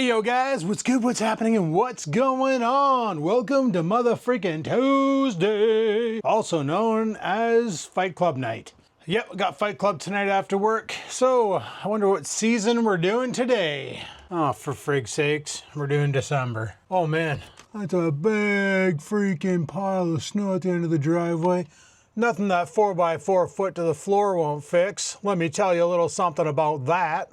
Hey yo guys, what's good, what's happening, and what's going on? Welcome to motherfreaking Tuesday, also known as Fight Club night. Yep, we got Fight Club tonight after work, so I wonder what season we're doing today. Oh, for frig's sakes, we're doing December. Oh man, that's a big freaking pile of snow at the end of the driveway. Nothing that 4x4 foot to the floor won't fix. Let me tell you a little something about that.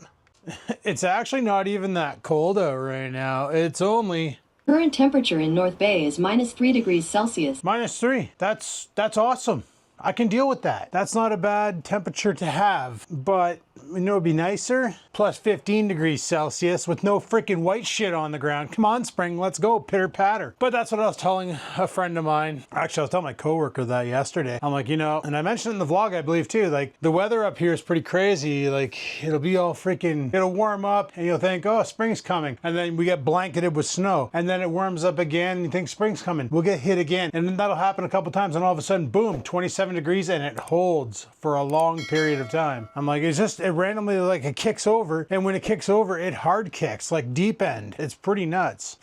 It's actually not even that cold out right now. It's only... Current temperature in North Bay is -3 degrees Celsius. -3. That's awesome. I can deal with that. That's not a bad temperature to have. But, you know, it'd be nicer? +15 degrees Celsius with no freaking white shit on the ground. Come on, spring, let's go, pitter patter. But that's what I was telling a friend of mine. Actually, I was telling my coworker that yesterday. I'm like, you know, and I mentioned it in the vlog, I believe too, like the weather up here is pretty crazy. Like it'll be all freaking, it'll warm up and you'll think, oh, spring's coming. And then we get blanketed with snow and then it warms up again and you think spring's coming. We'll get hit again. And then that'll happen a couple times and all of a sudden, boom, 27 degrees and it holds for a long period of time. I'm like, it's just, it randomly like it kicks over, and when it kicks over, it hard kicks, like deep end. It's pretty nuts,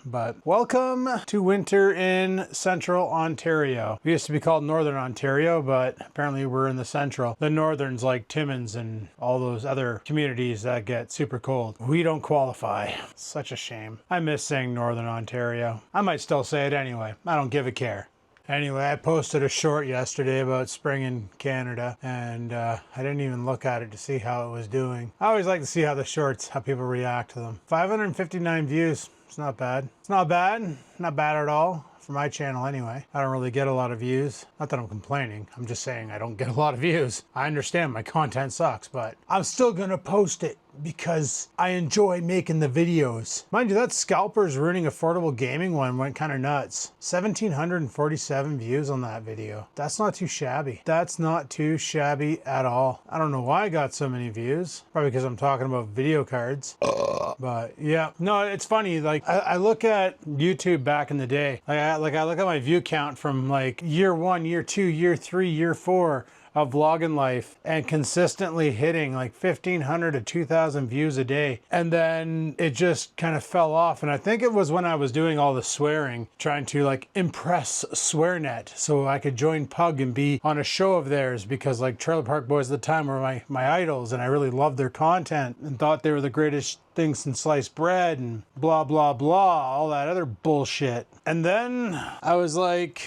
But welcome to winter in central Ontario. We used to be called Northern Ontario, but apparently we're in the central. The northern's like Timmins and all those other communities that get super cold. We don't qualify. Such a shame. I miss saying Northern Ontario. I might still say it anyway. I don't give a care. Anyway, I posted a short yesterday about spring in Canada, and I didn't even look at it to see how it was doing. I always like to see how the shorts, how people react to them. 559 views. It's not bad. It's not bad. Not bad at all. For my channel anyway. I don't really get a lot of views. Not that I'm complaining. I'm just saying I don't get a lot of views. I understand my content sucks, but I'm still gonna post it because I enjoy making the videos. Mind you, that Scalpers Ruining Affordable Gaming one went kind of nuts. 1,747 views on that video. That's not too shabby. That's not too shabby at all. I don't know why I got so many views. Probably because I'm talking about video cards. But yeah, no, it's funny. Like I look at YouTube back in the day. I look at my view count from like year 1, year 2, year 3, year 4 of vlogging life and consistently hitting like 1,500 to 2,000 views a day. And then it just kind of fell off. And I think it was when I was doing all the swearing, trying to like impress SwearNet so I could join Pug and be on a show of theirs, because like Trailer Park Boys at the time were my idols and I really loved their content and thought they were the greatest things since sliced bread and blah, blah, blah, all that other bullshit. And then I was like,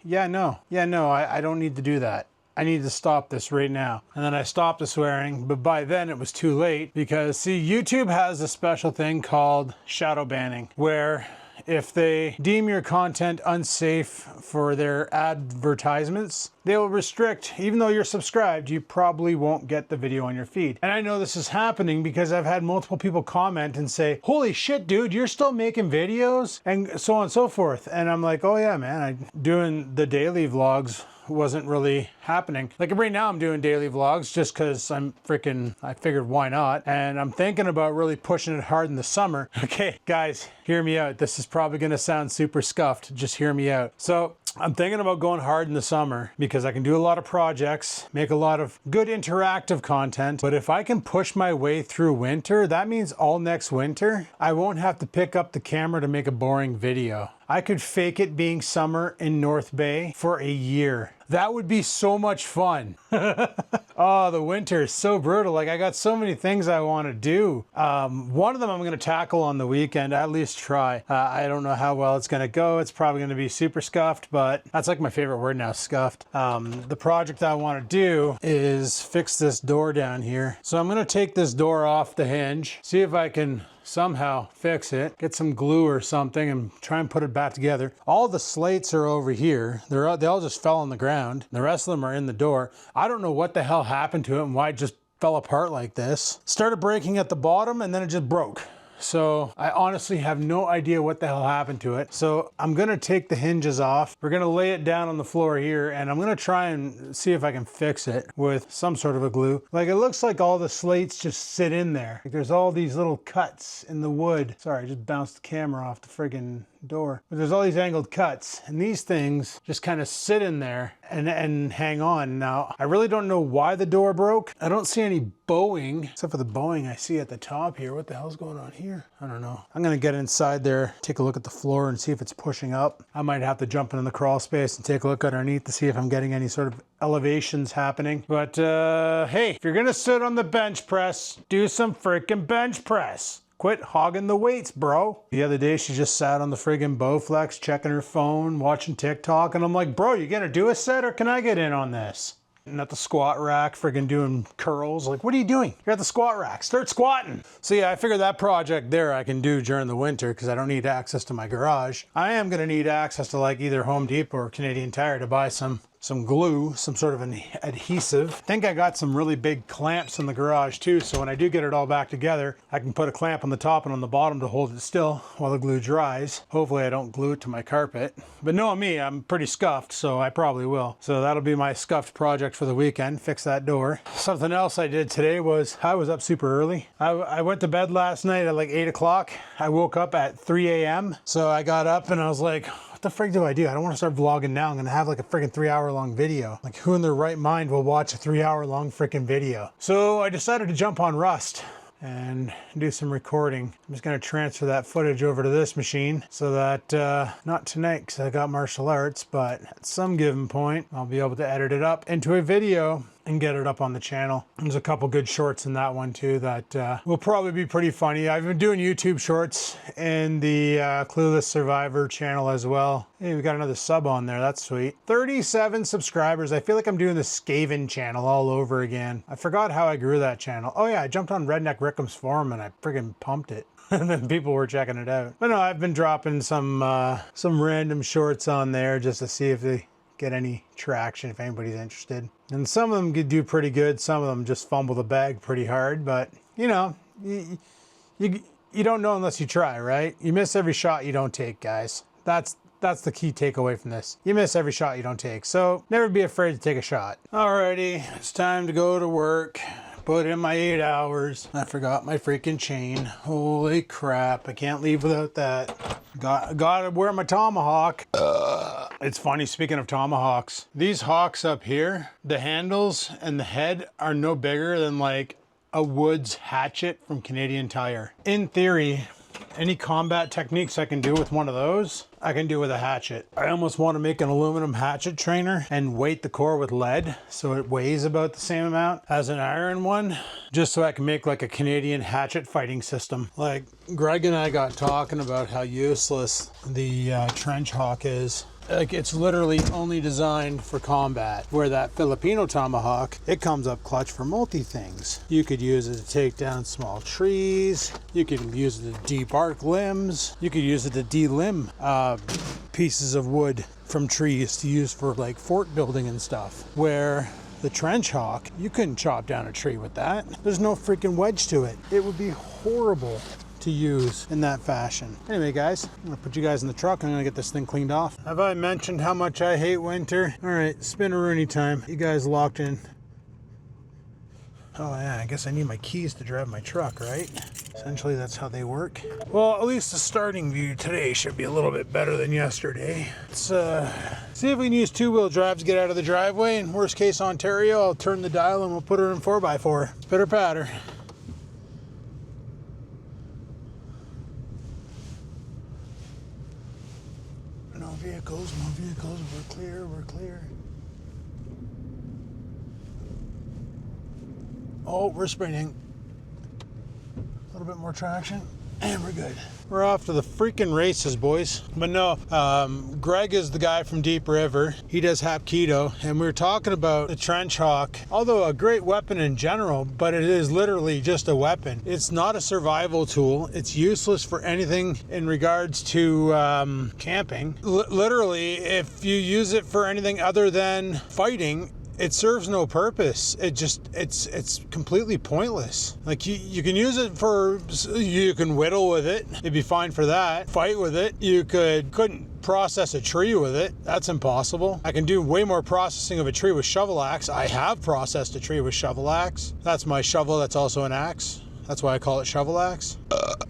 yeah, no, I don't need to do that. I need to stop this right now. And then I stopped the swearing, but by then it was too late because see, YouTube has a special thing called shadow banning, where if they deem your content unsafe for their advertisements, they will restrict, even though you're subscribed, you probably won't get the video on your feed. And I know this is happening because I've had multiple people comment and say, holy shit, dude, you're still making videos? And so on and so forth. And I'm like, oh yeah, man, I'm doing the daily vlogs wasn't really happening. Like right now I'm doing daily vlogs just because I figured why not? And I'm thinking about really pushing it hard in the summer. Okay, guys, hear me out. This is probably gonna sound super scuffed. Just hear me out. So I'm thinking about going hard in the summer because I can do a lot of projects, make a lot of good interactive content. But if I can push my way through winter, that means all next winter, I won't have to pick up the camera to make a boring video. I could fake it being summer in North Bay for a year. That would be so much fun. Oh, the winter is so brutal. Like I got so many things I want to do. One of them I'm going to tackle on the weekend, at least try. I don't know how well it's going to go. It's probably going to be super scuffed, but that's like my favorite word now, scuffed. The project I want to do is fix this door down here. So I'm going to take this door off the hinge, see if I can somehow fix it, get some glue or something and try and put it back together. All the slates are over here. They all just fell on the ground. The rest of them are in the door. I don't know what the hell happened to it and why it just fell apart like this. Started breaking at the bottom and then it just broke. So I honestly have no idea what the hell happened to it. So I'm gonna take the hinges off. We're gonna lay it down on the floor here and I'm gonna try and see if I can fix it with some sort of a glue. Like it looks like all the slates just sit in there. Like there's all these little cuts in the wood. Sorry, I just bounced the camera off the friggin' door. But there's all these angled cuts, and these things just kind of sit in there and hang on. Now, I really don't know why the door broke. I don't see any bowing, except for the bowing I see at the top here. What the hell's going on here? I don't know. I'm gonna get inside there, take a look at the floor and see if it's pushing up. I might have to jump into the crawl space and take a look underneath to see if I'm getting any sort of elevations happening. But hey, if you're gonna sit on the bench press, do some freaking bench press. Quit hogging the weights, bro. The other day, she just sat on the friggin' Bowflex, checking her phone, watching TikTok, and I'm like, bro, you gonna do a set or can I get in on this? And at the squat rack, friggin' doing curls. Like, what are you doing? You're at the squat rack, start squatting. So yeah, I figured that project there I can do during the winter because I don't need access to my garage. I am gonna need access to like either Home Depot or Canadian Tire to buy some glue, some sort of an adhesive. I think I got some really big clamps in the garage too, so when I do get it all back together, I can put a clamp on the top and on the bottom to hold it still while the glue dries. Hopefully I don't glue it to my carpet. But knowing me, I'm pretty scuffed, so I probably will. So that'll be my scuffed project for the weekend, fix that door. Something else I did today was, I was up super early. I went to bed last night at like 8 o'clock. I woke up at 3 a.m. So I got up and I was like, what the frig do? I don't want to start vlogging now. I'm gonna have like a freaking 3-hour-long video. Like, who in their right mind will watch a 3-hour-long freaking video? So I decided to jump on Rust and do some recording. I'm just gonna transfer that footage over to this machine so that, not tonight because I got martial arts, but at some given point, I'll be able to edit it up into a video and get it up on the channel. There's a couple good shorts in that one too that will probably be pretty funny. I've been doing YouTube shorts in the Clueless Survivor channel as well. Hey, we got another sub on there, that's sweet. 37 subscribers. I feel like I'm doing the Skaven channel all over again. I forgot how I grew that channel. Oh yeah, I jumped on Redneck Rickham's forum and I friggin' pumped it. And then people were checking it out. But no, I've been dropping some random shorts on there just to see if they get any traction, if anybody's interested. And some of them could do pretty good. Some of them just fumble the bag pretty hard, but you know, you don't know unless you try, right? You miss every shot you don't take, guys. That's the key takeaway from this. You miss every shot you don't take. So never be afraid to take a shot. Alrighty, it's time to go to work. Put in my 8 hours. I forgot my freaking chain. Holy crap, I can't leave without that. Gotta wear my Tomahawk. It's funny, speaking of Tomahawks, these hawks up here, the handles and the head are no bigger than like a Woods hatchet from Canadian Tire. In theory, any combat techniques I can do with one of those, I can do with a hatchet. I almost want to make an aluminum hatchet trainer and weight the core with lead so it weighs about the same amount as an iron one, just so I can make like a Canadian hatchet fighting system. Like Greg and I got talking about how useless the trench hawk is. Like, it's literally only designed for combat, where that Filipino Tomahawk, it comes up clutch for multi things. You could use it to take down small trees, you could use it to debark limbs, you could use it to delimb pieces of wood from trees to use for like fort building and stuff, where the trench hawk, you couldn't chop down a tree with that. There's no freaking wedge to it. It would be horrible to use in that fashion. Anyway guys, I'm gonna put you guys in the truck. I'm gonna get this thing cleaned off. Have I mentioned how much I hate winter? All right, spin-a-rooney time. You guys locked in. Oh yeah, I guess I need my keys to drive my truck, right? Essentially that's how they work. Well, at least the starting view today should be a little bit better than yesterday. Let's see if we can use 2-wheel drive to get out of the driveway. In worst case Ontario, I'll turn the dial and we'll put her in 4x4. Pitter patter. No vehicles, we're clear, we're clear. Oh, we're spinning. A little bit more traction, and we're good. We're off to the freaking races, boys. But no, Greg is the guy from Deep River. He does Hapkido, and we were talking about the Trench Hawk. Although a great weapon in general, but it is literally just a weapon. It's not a survival tool. It's useless for anything in regards to camping. Literally, if you use it for anything other than fighting, it serves no purpose. It's completely pointless. Like you can use it for, you can whittle with it. It'd be fine for that. Fight with it. You couldn't process a tree with it. That's impossible. I can do way more processing of a tree with shovel axe. I have processed a tree with shovel axe. That's my shovel. That's also an axe. That's why I call it shovel axe.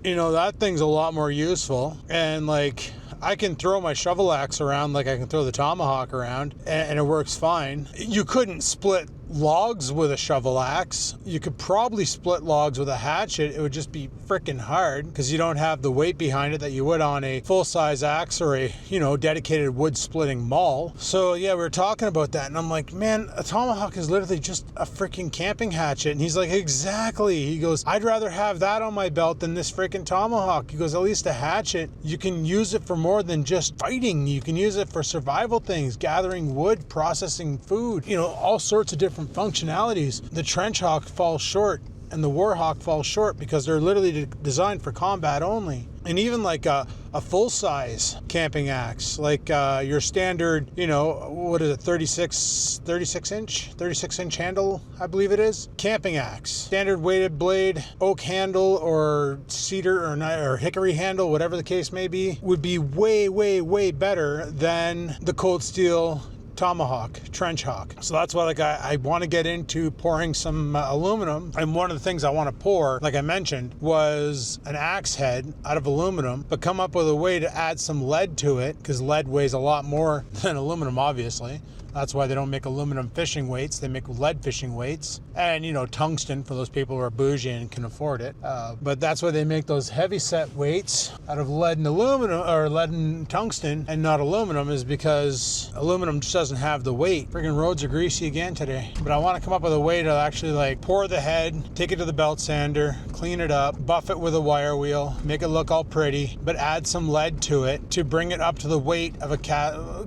You know, that thing's a lot more useful. And like, I can throw my shovel axe around like I can throw the Tomahawk around, and it works fine. You couldn't split logs with a shovel axe. You could probably split logs with a hatchet. It would just be freaking hard because you don't have the weight behind it that you would on a full-size axe or a, dedicated wood splitting maul. So yeah, we were talking about that, and I'm like, man, a Tomahawk is literally just a freaking camping hatchet. And he's like, exactly. He goes, I'd rather have that on my belt than this freaking Tomahawk. He goes, at least a hatchet, you can use it for more than just fighting. You can use it for survival things, gathering wood, processing food, all sorts of different functionalities. The Trench Hawk falls short and the Warhawk falls short because they're literally designed for combat only. And even like a full-size camping axe, like your standard, what is it, 36 inch handle, I believe it is, camping axe, standard weighted blade, oak handle or cedar or hickory handle, whatever the case may be, would be way, way, way better than the cold steel Tomahawk, Trench Hawk. So that's why I want to get into pouring some aluminum. And one of the things I want to pour, like I mentioned, was an axe head out of aluminum, but come up with a way to add some lead to it, because lead weighs a lot more than aluminum, obviously. That's why they don't make aluminum fishing weights. They make lead fishing weights. And, tungsten for those people who are bougie and can afford it. But that's why they make those heavy set weights out of lead and aluminum, or lead and tungsten, and not aluminum, is because aluminum just doesn't have the weight. Friggin' roads are greasy again today. But I want to come up with a way to actually pour the head, take it to the belt sander, clean it up, buff it with a wire wheel, make it look all pretty, but add some lead to it to bring it up to the weight of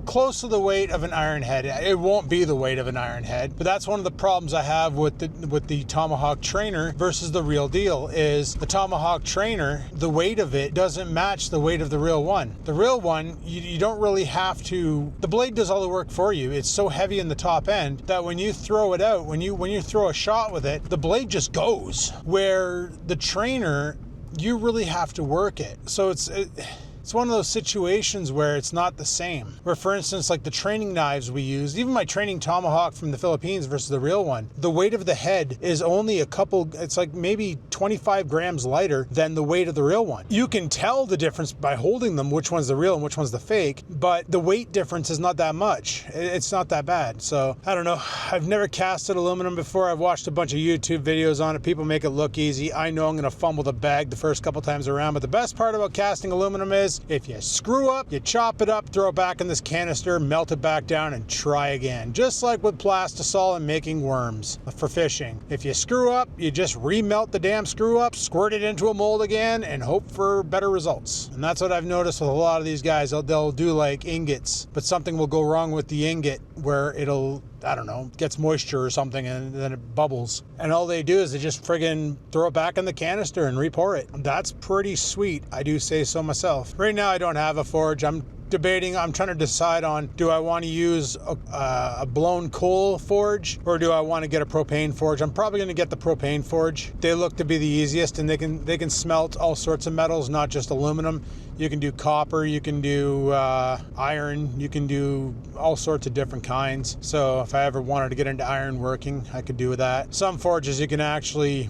close to the weight of an iron head. It won't be the weight of an iron head, but that's one of the problems I have with the Tomahawk trainer versus the real deal. Is the Tomahawk trainer, the weight of it doesn't match the weight of the real one. The real one, you don't really have to, the blade does all the work for you. It's so heavy in the top end that when you throw it out, when you throw a shot with it, the blade just goes. Where the trainer, you really have to work it. So it's one of those situations where it's not the same. Where, for instance, like the training knives we use, even my training Tomahawk from the Philippines versus the real one, the weight of the head is only it's like maybe 25 grams lighter than the weight of the real one. You can tell the difference by holding them, which one's the real and which one's the fake, but the weight difference is not that much. It's not that bad. So, I don't know. I've never casted aluminum before. I've watched a bunch of YouTube videos on it. People make it look easy. I know I'm going to fumble the bag the first couple times around, but the best part about casting aluminum is if you screw up, you chop it up, throw it back in this canister, melt it back down, and try again. Just like with plastisol and making worms for fishing. If you screw up, you just remelt the damn screw up, squirt it into a mold again, and hope for better results. And that's what I've noticed with a lot of these guys. They'll do like ingots, but something will go wrong with the ingot where it'll, I don't know, gets moisture or something and then it bubbles. And all they do is they just friggin' throw it back in the canister and re-pour it. That's pretty sweet, I do say so myself. Right now I don't have a forge. I'm trying to decide on, do I want to use a blown coal forge or do I want to get a propane forge? I'm probably going to get the propane forge. They look to be the easiest, and they can smelt all sorts of metals, not just aluminum. You can do copper, you can do iron, you can do all sorts of different kinds. So if I ever wanted to get into iron working, I could do that. Some forges you can actually,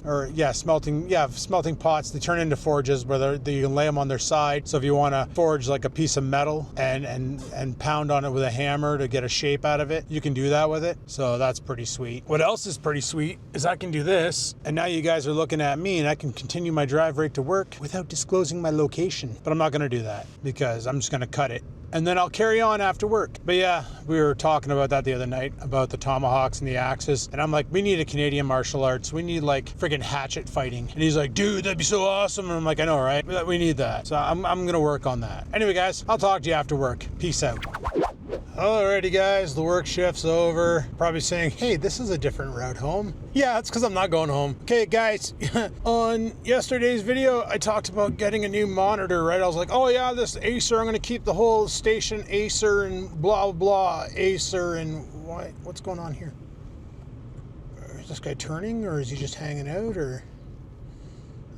smelting pots, they turn into forges where you can lay them on their side. So if you want to forge like a piece of metal and pound on it with a hammer to get a shape out of it, you can do that with it. So that's pretty sweet. What else is pretty sweet is I can do this, and now you guys are looking at me and I can continue my drive right to work without disclosing my location. But I'm not going to do that because I'm just going to cut it and then I'll carry on after work. But yeah, we were talking about that the other night, about the tomahawks and the axes, and I'm like, we need a Canadian martial arts. We need like friggin' hatchet fighting. And he's like, dude, that'd be so awesome. And I'm like, I know, right? We need that. So I'm gonna work on that. Anyway, guys, I'll talk to you after work. Peace out. Alrighty guys, the work shift's over. Probably saying, hey, this is a different route home. Yeah, it's because I'm not going home. Okay guys, on yesterday's video, I talked about getting a new monitor, right? I was like, oh yeah, this Acer, I'm gonna keep the whole station Acer and blah, blah, Acer and what's going on here? Is this guy turning or is he just hanging out or?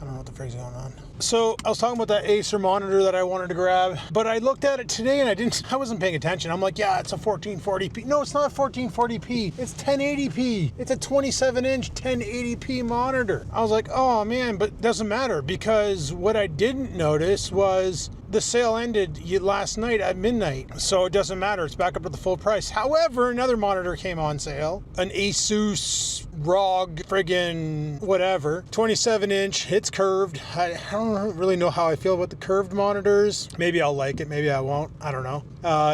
I don't know what the frick's going on. So I was talking about that Acer monitor that I wanted to grab, but I looked at it today and I wasn't paying attention. I'm like, yeah, it's a 1440p. No, it's not 1440p. It's 1080p. It's a 27-inch 1080p monitor. I was like, oh man, but it doesn't matter because what I didn't notice was the sale ended last night at midnight, so it doesn't matter. It's back up at the full price. However, another monitor came on sale, an Asus ROG friggin' whatever, 27-inch. It's curved. I don't really know how I feel about the curved monitors. Maybe I'll like it, maybe I won't. I don't know.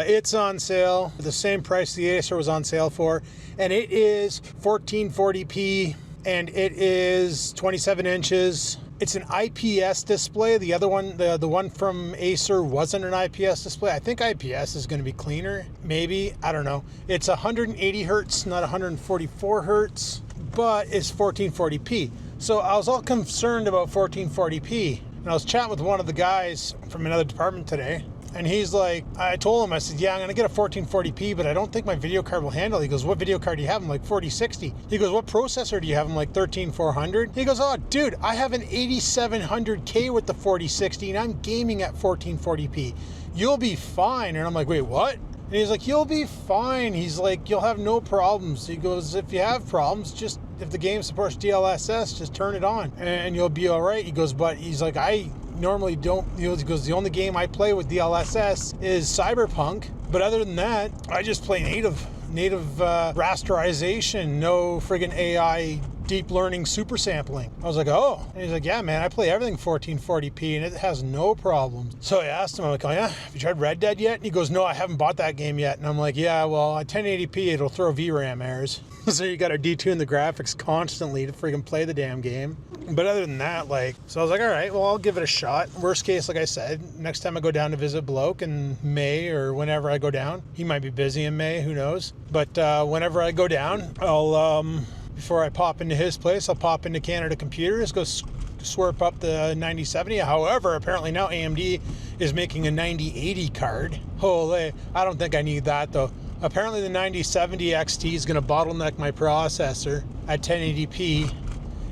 It's on sale for the same price the Acer was on sale for, and it is 1440p, and it is 27 inches. It's an IPS display. The other one, the one from Acer, wasn't an IPS display. I think IPS is going to be cleaner. Maybe. I don't know. It's 180 hertz, not 144 hertz, but it's 1440p. So I was all concerned about 1440p. And I was chatting with one of the guys from another department today. And he's like, I told him, I said, yeah, I'm going to get a 1440p, but I don't think my video card will handle it. He goes, what video card do you have? I'm like, 4060. He goes, what processor do you have? I'm like, 13400. He goes, oh, dude, I have an 8700K with the 4060, and I'm gaming at 1440p. You'll be fine. And I'm like, wait, what? And he's like, you'll be fine. He's like, you'll have no problems. He goes, if you have problems, just, if the game supports DLSS, just turn it on and you'll be all right. He goes, but he's like, I normally don't, he goes, the only game I play with DLSS is Cyberpunk, but other than that, I just play native rasterization, no friggin' AI deep learning super sampling. I was like, oh. And he's like, yeah, man, I play everything 1440p and it has no problems. So I asked him, I'm like, oh yeah, have you tried Red Dead yet? And he goes, no, I haven't bought that game yet. And I'm like, yeah, well, at 1080p, it'll throw VRAM errors. So you got to detune the graphics constantly to friggin' play the damn game. But other than that, like, so I was like, all right, well, I'll give it a shot. Worst case, like I said, next time I go down to visit Bloke in May or whenever I go down, he might be busy in May, who knows? But whenever I go down, I'll, before I pop into his place, I'll pop into Canada Computers, go swerp up the 9070. However, apparently now AMD is making a 9080 card. Holy, I don't think I need that though. Apparently the 9070 XT is going to bottleneck my processor at 1080p.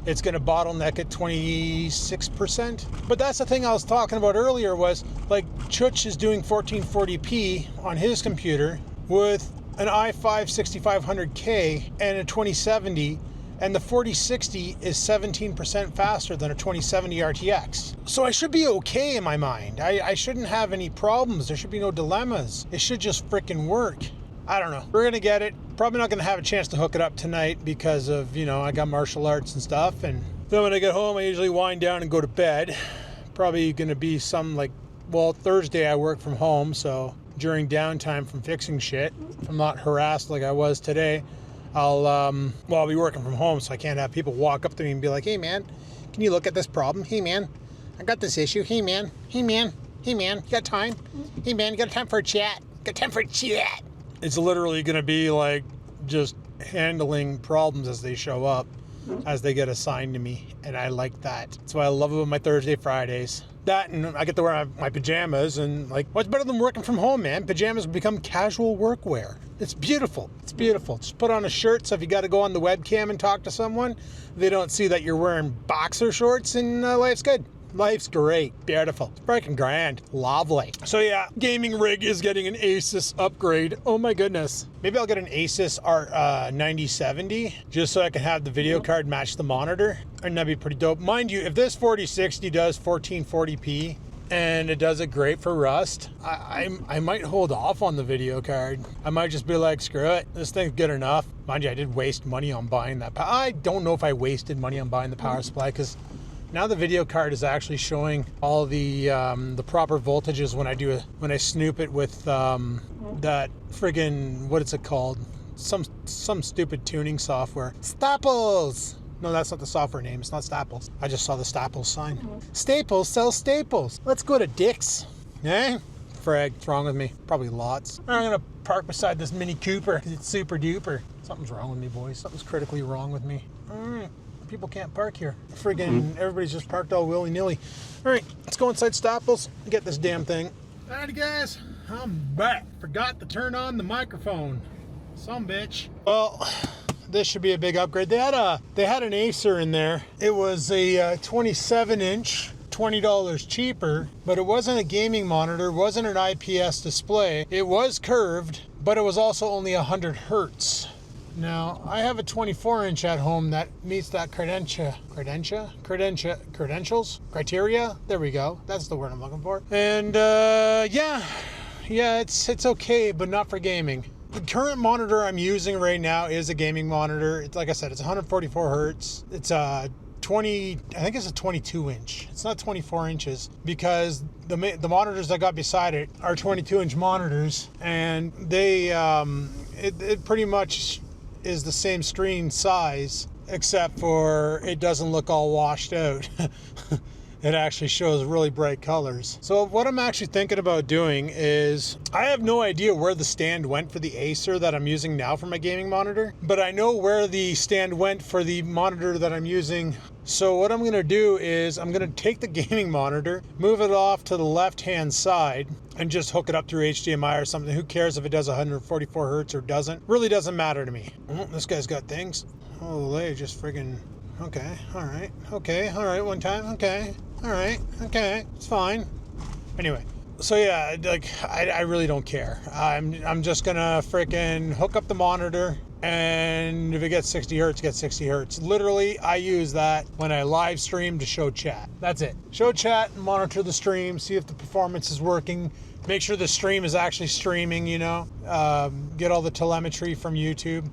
It's going to bottleneck at 26%. But that's the thing I was talking about earlier was, like, Chuch is doing 1440p on his computer with an i5-6500K and a 2070, and the 4060 is 17% faster than a 2070 RTX. So I should be okay in my mind. I shouldn't have any problems. There should be no dilemmas. It should just frickin' work. I don't know. We're going to get it. Probably not going to have a chance to hook it up tonight because of, you know, I got martial arts and stuff. And then when I get home, I usually wind down and go to bed. Probably going to be some like, well, Thursday I work from home. So during downtime from fixing shit, if I'm not harassed like I was today, I'll be working from home. So I can't have people walk up to me and be like, hey man, can you look at this problem? Hey man, I got this issue. Hey man, hey man, hey man, you got time? Hey man, you got time for a chat? Got time for a chat? It's literally going to be like just handling problems as they show up, as they get assigned to me. And I like that. That's why I love about my Thursday, Fridays. That, and I get to wear my pajamas, and like, what's better than working from home, man? Pajamas become casual workwear. It's beautiful. It's beautiful. Just put on a shirt, so if you got to go on the webcam and talk to someone, they don't see that you're wearing boxer shorts, and life's good. Life's great. Beautiful. It's freaking grand. Lovely. So yeah, gaming rig is getting an Asus upgrade. Oh my goodness. Maybe I'll get an Asus R9070 just so I can have the video card match the monitor. And that'd be pretty dope. Mind you, if this 4060 does 1440p and it does it great for Rust, I might hold off on the video card. I might just be like, screw it. This thing's good enough. Mind you, I did waste money on buying that. I don't know if I wasted money on buying the power supply because now the video card is actually showing all the proper voltages when I snoop it with that friggin', what is it called? Some stupid tuning software. Staples! No, that's not the software name. It's not Staples. I just saw the Staples sign. Staples sells staples. Let's go to Dick's. Eh? Frag, what's wrong with me? Probably lots. I'm gonna park beside this Mini Cooper because it's super duper. Something's wrong with me, boys. Something's critically wrong with me. People can't park here. Friggin' everybody's just parked all willy-nilly. All right, let's go inside Staples and get this damn thing. Alrighty guys, I'm back. Forgot to turn on the microphone. Some bitch. Well, this should be a big upgrade. They had an Acer in there. It was a 27-inch, $20 cheaper, but it wasn't a gaming monitor, wasn't an IPS display. It was curved, but it was also only 100 hertz. Now, I have a 24-inch at home that meets that credentials? Criteria? There we go. That's the word I'm looking for. And, yeah, it's okay, but not for gaming. The current monitor I'm using right now is a gaming monitor. It's like I said, it's 144 hertz. It's a 20, I think it's a 22 inch. It's not 24 inches because the monitors I got beside it are 22 inch monitors, and they, it pretty much is the same screen size, except for it doesn't look all washed out. It actually shows really bright colors. So what I'm actually thinking about doing is, I have no idea where the stand went for the Acer that I'm using now for my gaming monitor, but I know where the stand went for the monitor that I'm using. So what I'm gonna do is I'm gonna take the gaming monitor, move it off to the left-hand side, and just hook it up through HDMI or something. Who cares if it does 144 hertz or doesn't? Really doesn't matter to me. This guy's got things. Holy, just friggin', okay, all right, one time, okay. All right, okay, it's fine. Anyway, so yeah, like I really don't care. I'm just gonna frickin' hook up the monitor, and if it gets 60 hertz, get 60 hertz. Literally, I use that when I live stream to show chat. That's it. Show chat and monitor the stream, see if the performance is working. Make sure the stream is actually streaming, you know. Get all the telemetry from YouTube.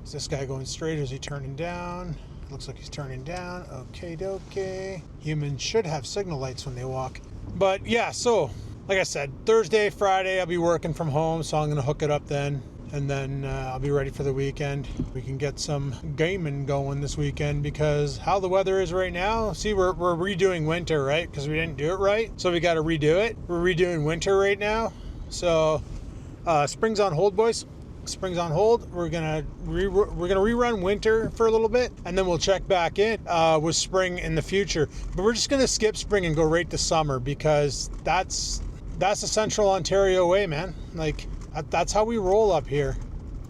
Is this guy going straight or is he turning down? Looks like he's turning down. Okay. Humans should have signal lights when they walk. But yeah, so like I said, Thursday, Friday, I'll be working from home, so I'm gonna hook it up then. And then I'll be ready for the weekend. We can get some gaming going this weekend, because how the weather is right now. See, we're redoing winter, right? Because we didn't do it right, so we got to redo it. We're redoing winter right now. So spring's on hold, boys. Spring's on hold. We're gonna rerun winter for a little bit, and then we'll check back in with spring in the future. But we're just gonna skip spring and go right to summer, because that's the Central Ontario way, man. Like that's how we roll up here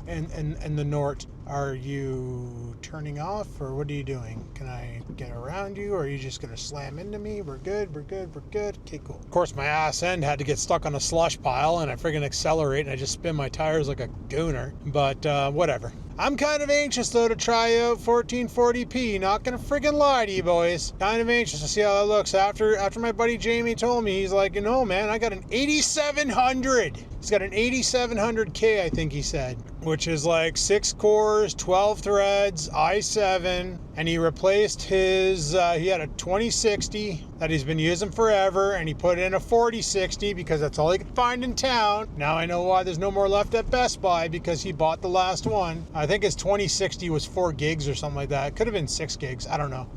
in the north. Are you turning off, or what are you doing? Can I get around you, or are you just gonna slam into me? We're good. Okay, cool. Of course, my ass end had to get stuck on a slush pile, and I friggin' accelerate, and I just spin my tires like a gooner. But whatever. I'm kind of anxious though to try out 1440p. Not gonna friggin' lie to you boys. Kind of anxious to see how that looks. After my buddy Jamie told me, he's like, you know, man, I got an 8700. He's got an 8700K, I think he said, which is like 6 cores, 12 threads, i7, and he replaced his, he had a 2060 that he's been using forever, and he put in a 4060 because that's all he could find in town. Now I know why there's no more left at Best Buy, because he bought the last one. I think his 2060 was 4 gigs or something like that. It could have been 6 gigs, I don't know.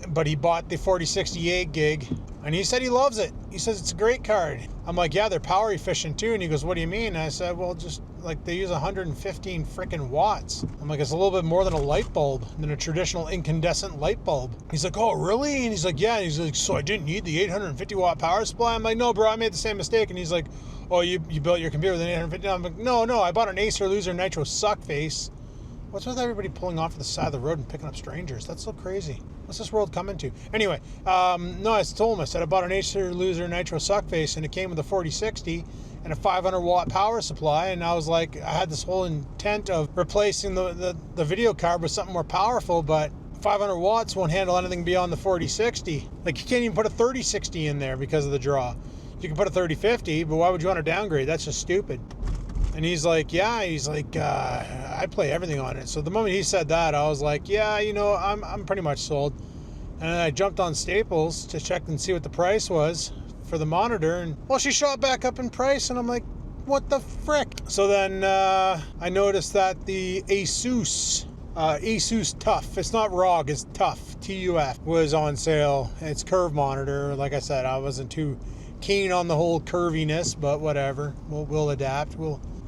But he bought the 4068 gig, and he said he loves it. He says it's a great card. I'm like, yeah, they're power efficient too. And he goes, what do you mean? And I said, well, just like they use 115 freaking watts. I'm like, it's a little bit more than a light bulb, than a traditional incandescent light bulb. He's like, oh, really? And he's like, yeah. And he's like, so I didn't need the 850 watt power supply? I'm like, no, bro, I made the same mistake. And he's like, oh, you built your computer with an 850? I'm like, no, I bought an Acer Loser Nitro Suckface. What's with everybody pulling off to the side of the road and picking up strangers? That's so crazy. What's this world coming to? Anyway, no, I told him, I said I bought an Acer Loser Nitro Suckface, and it came with a 4060 and a 500 watt power supply. And I was like, I had this whole intent of replacing the video card with something more powerful, but 500 watts won't handle anything beyond the 4060. Like, you can't even put a 3060 in there because of the draw. You can put a 3050, but why would you want to downgrade? That's just stupid. And he's like, yeah, I play everything on it. So the moment he said that, I was like, yeah, you know, I'm pretty much sold. And then I jumped on Staples to check and see what the price was for the monitor. And, well, she shot back up in price. And I'm like, what the frick? So then I noticed that the Asus Tough, it's not ROG, it's Tough, TUF, was on sale. It's curve monitor. Like I said, I wasn't too keen on the whole curviness, but whatever. We'll adapt.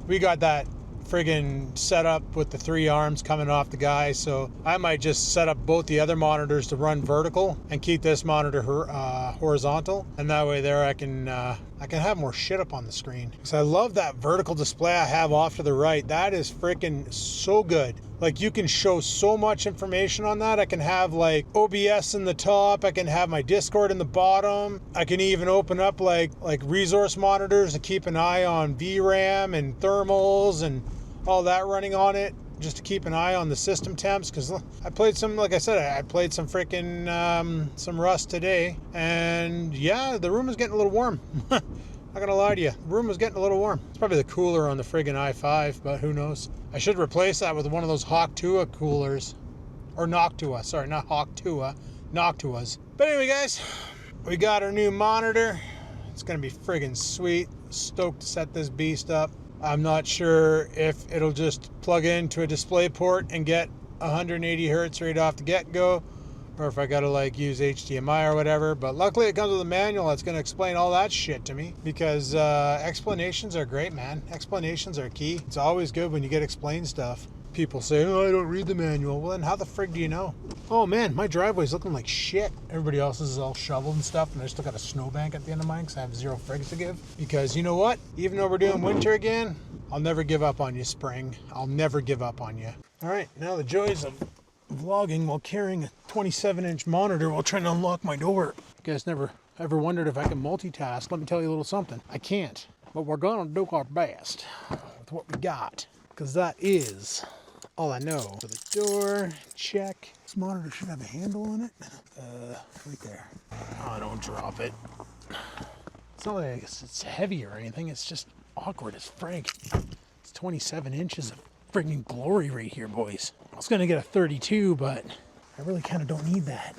We got that friggin' setup with the 3 arms coming off the guy, so I might just set up both the other monitors to run vertical and keep this monitor horizontal, and that way there I can have more shit up on the screen. So I love that vertical display I have off to the right. That is freaking so good. Like, you can show so much information on that. I can have like OBS in the top. I can have my Discord in the bottom. I can even open up like resource monitors to keep an eye on VRAM and thermals and all that running on it. just to keep an eye on the system temps, because I played some, like I said, I played some freaking some Rust today, and yeah, the room is getting a little warm. Not gonna lie to you, the room was getting a little warm. It's probably the cooler on the friggin' i5, but who knows. I should replace that with one of those Hawk Tua coolers, or Noctua, sorry, not Hawk Tua, Noctuas. But anyway, guys, we got our new monitor. It's gonna be friggin' sweet. Stoked to set this beast up. I'm not sure if it'll just plug into a display port and get 180 hertz right off the get-go, or if I gotta like use HDMI or whatever, but luckily it comes with a manual that's gonna explain all that shit to me, because explanations are great, man. Explanations are key. It's always good when you get explained stuff. People say, oh, I don't read the manual. Well, then how the frig do you know? Oh man, my driveway's looking like shit. Everybody else's is all shoveled and stuff, and I still got a snowbank at the end of mine because I have 0 frigs to give. Because you know what? Even though we're doing winter again, I'll never give up on you, spring. I'll never give up on you. All right, now the joys of vlogging while carrying a 27-inch monitor while trying to unlock my door. You guys never ever wondered if I can multitask? Let me tell you a little something. I can't, but we're gonna do our best with what we got, because that is all I know. So the door, check. This monitor should have a handle on it. Right there. Oh, don't drop it. It's not like it's heavy or anything. It's just awkward as frig. It's 27 inches of friggin' glory right here, boys. I was gonna get a 32, but I really kind of don't need that.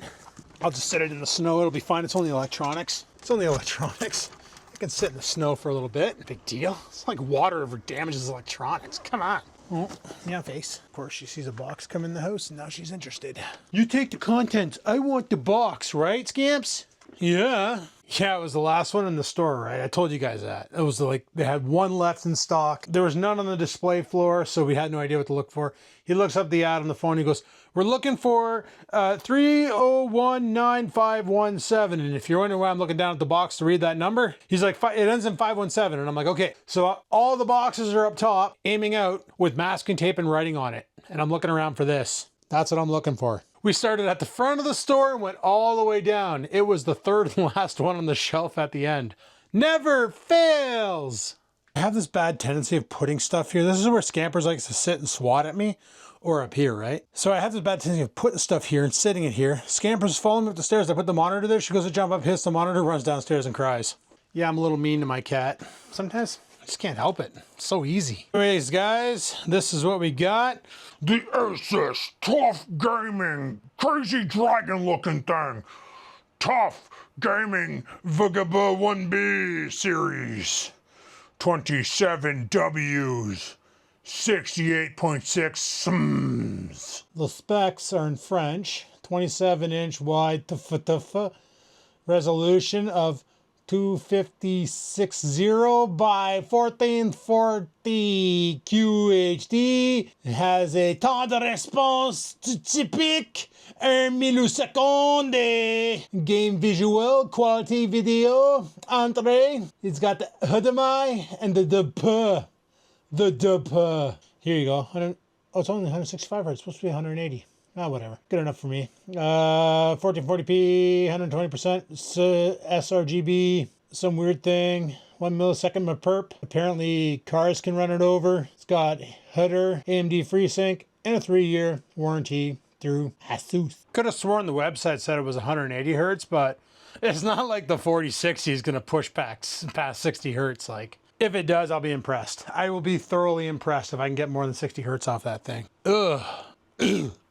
I'll just set it in the snow. It'll be fine. It's only electronics. It's only electronics. I can sit in the snow for a little bit. Big deal. It's like water over damages electronics. Come on. Oh, yeah, face. Of course, she sees a box come in the house, and now she's interested. You take the contents. I want the box, right, Scamps? Yeah. Yeah, it was the last one in the store, right? I told you guys that. It was like, they had one left in stock. There was none on the display floor, so we had no idea what to look for. He looks up the ad on the phone. He goes, we're looking for 3019517. And if you're wondering why I'm looking down at the box to read that number, he's like, it ends in 517. And I'm like, okay. So all the boxes are up top, aiming out with masking tape and writing on it. And I'm looking around for this. That's what I'm looking for. We started at the front of the store and went all the way down. It was the third and last one on the shelf at the end. Never fails. I have this bad tendency of putting stuff here. This is where Scampers likes to sit and swat at me, or up here, right? So I have this bad tendency of putting stuff here and sitting it here. Scampers following me up the stairs. I put the monitor there. She goes to jump up, hits the monitor, runs downstairs and cries. Yeah, I'm a little mean to my cat. Sometimes I just can't help it. It's so easy. Anyways, guys, this is what we got. The Asus Tough Gaming Crazy Dragon looking thing. Tough Gaming Vagaba 1B series. 27 W's. 68.6 sims. The specs are in French. 27-inch wide resolution of 2560 by 1440 QHD. It has a temps de réponse typique 1 milliseconde. Game visual, quality video, entrée. It's got the HDMI and the DP. The DP. Here you go. Oh, it's only 165 hertz. It's supposed to be 180. Ah, whatever. Good enough for me. 1440p, 120% sRGB. Some weird thing. 1 millisecond per perp. Apparently cars can run it over. It's got header, AMD FreeSync, and a 3-year warranty through Asus. Could have sworn the website said it was 180 hertz, but it's not like the 4060 is going to push past 60 hertz. Like, if it does, I'll be impressed. I will be thoroughly impressed if I can get more than 60 hertz off that thing. Ugh.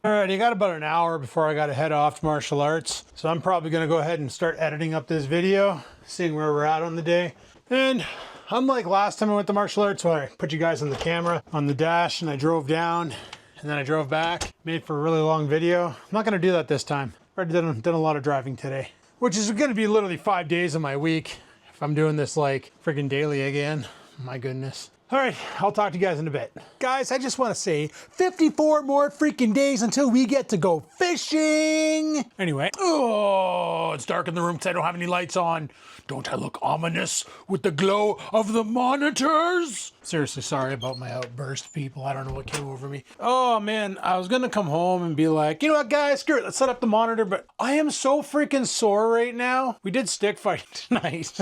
All right, I got about an hour before I got to head off to martial arts. So I'm probably going to go ahead and start editing up this video, seeing where we're at on the day. And unlike last time I went to martial arts, where I put you guys on the camera on the dash and I drove down and then I drove back, made for a really long video. I'm not going to do that this time. I've already done a lot of driving today, which is going to be literally 5 days of my week if I'm doing this like freaking daily again. My goodness. All right, I'll talk to you guys in a bit. Guys, I just want to say 54 more freaking days until we get to go fishing. Anyway, oh, it's dark in the room because I don't have any lights on. Don't I look ominous with the glow of the monitors? Seriously, sorry about my outburst, people. I don't know what came over me. Oh man, I was gonna come home and be like, you know what guys, screw it, let's set up the monitor, but I am so freaking sore right now. We did stick fighting tonight.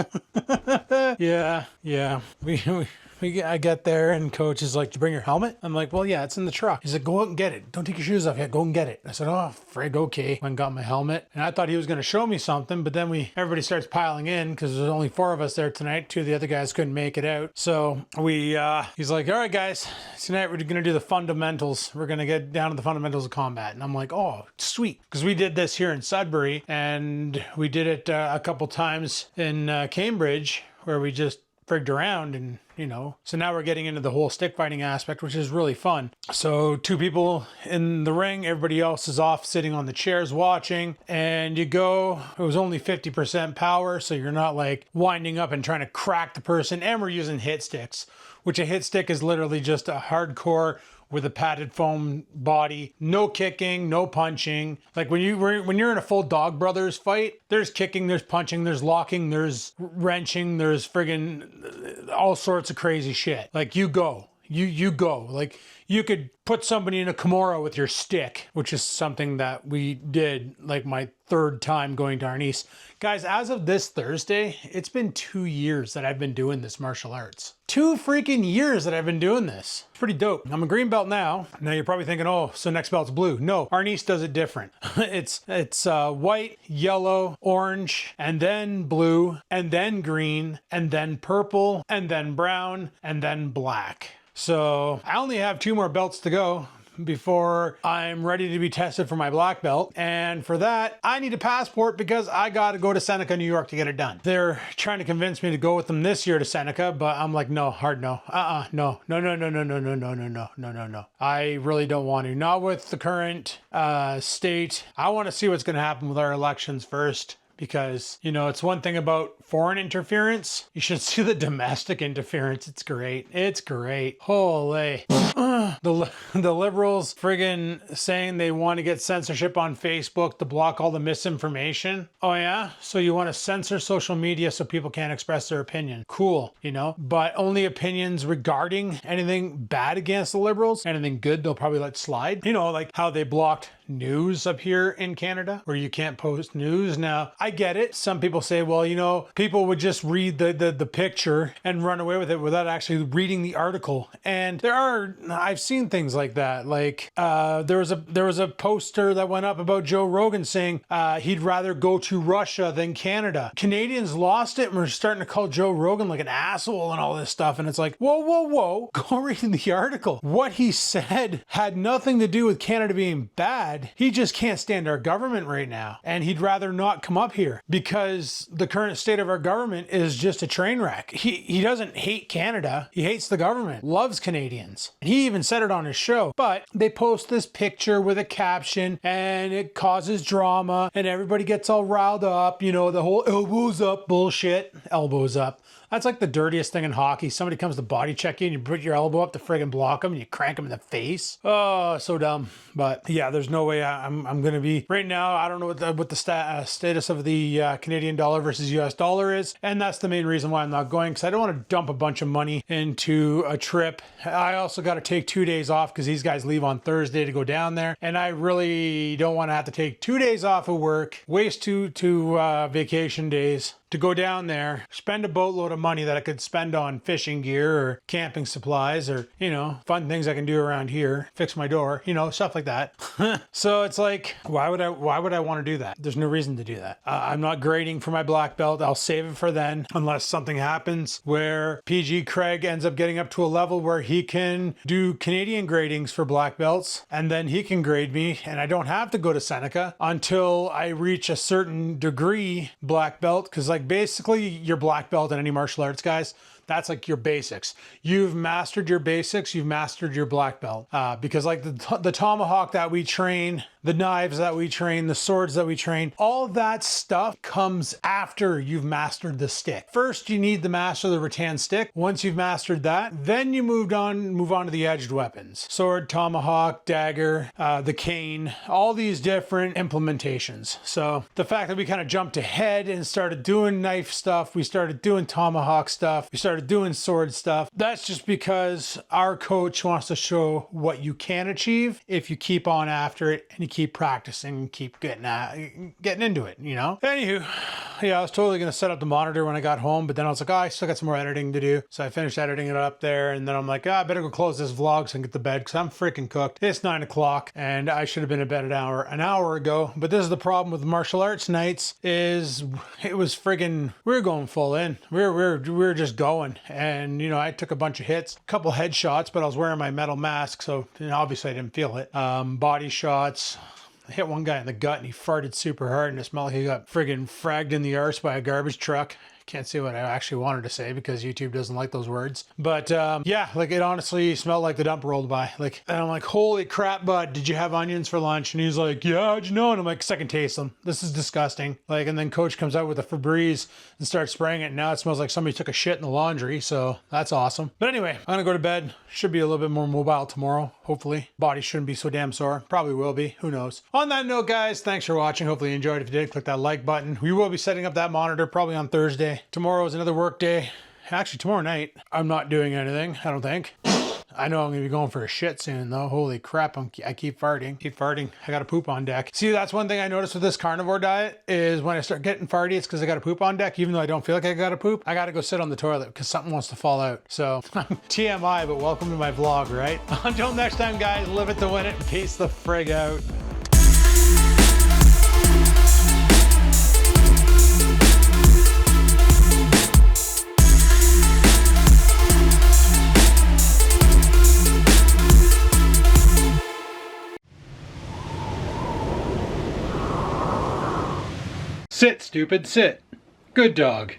Yeah, we I get there and coach is like, "Did you bring your helmet?" I'm like, "Well, yeah, it's in the truck." He's like, "Go out and get it. Don't take your shoes off yet. Go and get it." I said, "Oh, frig, okay." Went and got my helmet. And I thought he was going to show me something, but then everybody starts piling in because there's only 4 of us there tonight. 2 of the other guys couldn't make it out. So he's like, "All right, guys, tonight we're going to do the fundamentals. We're going to get down to the fundamentals of combat." And I'm like, "Oh, sweet." Because we did this here in Sudbury and we did it a couple times in Cambridge where we just frigged around and, so now we're getting into the whole stick fighting aspect, which is really fun. So 2 people in the ring, everybody else is off sitting on the chairs watching, and it was only 50% power, so you're not like winding up and trying to crack the person. And we're using hit sticks, which a hit stick is literally just a hardcore with a padded foam body, no kicking, no punching. Like when you're in a full Dog Brothers fight, there's kicking, there's punching, there's locking, there's wrenching, there's friggin' all sorts of crazy shit. Like you go. Like you could put somebody in a Kimura with your stick, which is something that we did like my 3rd time going to Arnis. Guys, as of this Thursday, it's been 2 years that I've been doing this martial arts. 2 freaking years that I've been doing this. Pretty dope. I'm a green belt now. Now you're probably thinking, oh, so next belt's blue. No, Arnis does it different. It's white, yellow, orange, and then blue, and then green, and then purple, and then brown, and then black. So I only have 2 more belts to go before I'm ready to be tested for my black belt. And for that, I need a passport because I got to go to Seneca, New York to get it done. They're trying to convince me to go with them this year to Seneca, but I'm like, no, hard no. No. I really don't want to. Not with the current state. I want to see what's going to happen with our elections first. Because, it's one thing about foreign interference. You should see the domestic interference. It's great. It's great. Holy. The liberals friggin' saying they want to get censorship on Facebook to block all the misinformation. Oh yeah? So you want to censor social media so people can't express their opinion. Cool, but only opinions regarding anything bad against the liberals. Anything good, they'll probably let slide. Like how they blocked news up here in Canada where you can't post news. Now, I get it. Some people say, well, people would just read the picture and run away with it without actually reading the article. And I've seen things like that. Like there was a poster that went up about Joe Rogan saying he'd rather go to Russia than Canada. Canadians lost it and we're starting to call Joe Rogan like an asshole and all this stuff. And it's like, whoa, go read the article. What he said had nothing to do with Canada being bad. He just can't stand our government right now. And he'd rather not come up here because the current state of our government is just a train wreck. He doesn't hate Canada. He hates the government, loves Canadians. And he even said it on his show. But they post this picture with a caption and it causes drama and everybody gets all riled up. The whole elbows up bullshit. Elbows up. That's like the dirtiest thing in hockey. Somebody comes to body check you and you put your elbow up to friggin' block them and you crank them in the face. Oh, so dumb. But yeah, there's no way I'm going to be right now. I don't know what the status of the Canadian dollar versus US dollar is. And that's the main reason why I'm not going, because I don't want to dump a bunch of money into a trip. I also got to take 2 days off because these guys leave on Thursday to go down there. And I really don't want to have to take 2 days off of work, waste two vacation days to go down there, spend a boatload of money that I could spend on fishing gear or camping supplies or, fun things I can do around here, fix my door, stuff like that. So it's like, why would I want to do that? There's no reason to do that. I'm not grading for my black belt. I'll save it for then, unless something happens where PG Craig ends up getting up to a level where he can do Canadian gradings for black belts and then he can grade me and I don't have to go to Seneca until I reach a certain degree black belt. Because basically your black belt in any martial arts, guys, that's like your basics. You've mastered your basics. You've mastered your black belt. Because like the tomahawk that we train, the knives that we train, the swords that we train, all that stuff comes after you've mastered the stick. First, you need to master the rattan stick. Once you've mastered that, then you move on to the edged weapons. Sword, tomahawk, dagger, the cane, all these different implementations. So the fact that we kind of jumped ahead and started doing knife stuff, we started doing tomahawk stuff, we started started doing sword stuff. That's just because our coach wants to show what you can achieve if you keep on after it and you keep practicing and keep getting into it, you know? Anywho, yeah, I was totally going to set up the monitor when I got home, but then I was like, oh, I still got some more editing to do. So I finished editing it up there, and then I'm like, I better go close this vlog so I can get to bed because I'm freaking cooked. It's 9 o'clock and I should have been in bed an hour ago. But this is the problem with martial arts nights is it was friggin', we were going full in. We were just going. And, you know, I took a bunch of hits, a couple headshots, but I was wearing my metal mask. So obviously I didn't feel it. Body shots. I hit one guy in the gut and he farted super hard and it smelled like he got friggin' fragged in the arse by a garbage truck. Can't say what I actually wanted to say because YouTube doesn't like those words. But yeah, like it honestly smelled like the dump rolled by. Like, and I'm like, holy crap, bud, did you have onions for lunch? And he's like, yeah, how'd you know? And I'm like, second taste them. This is disgusting. Like, and then coach comes out with a Febreze and starts spraying it. And now it smells like somebody took a shit in the laundry. So that's awesome. But anyway, I'm gonna go to bed. Should be a little bit more mobile tomorrow, hopefully. Body shouldn't be so damn sore. Probably will be. Who knows? On that note, guys, thanks for watching. Hopefully you enjoyed. If you did, click that like button. We will be setting up that monitor probably on Thursday. Tomorrow is another work day. Actually, tomorrow night, I'm not doing anything, I don't think. I know I'm gonna be going for a shit soon though. Holy crap, I keep farting. I gotta poop on deck. See, that's one thing I noticed with this carnivore diet is when I start getting farty, it's because I gotta poop on deck. Even though I don't feel like I gotta poop, I gotta go sit on the toilet because something wants to fall out. So TMI, but welcome to my vlog, right? Until next time, guys, live it to win it. Peace the frig out. Sit, stupid, sit. Good dog.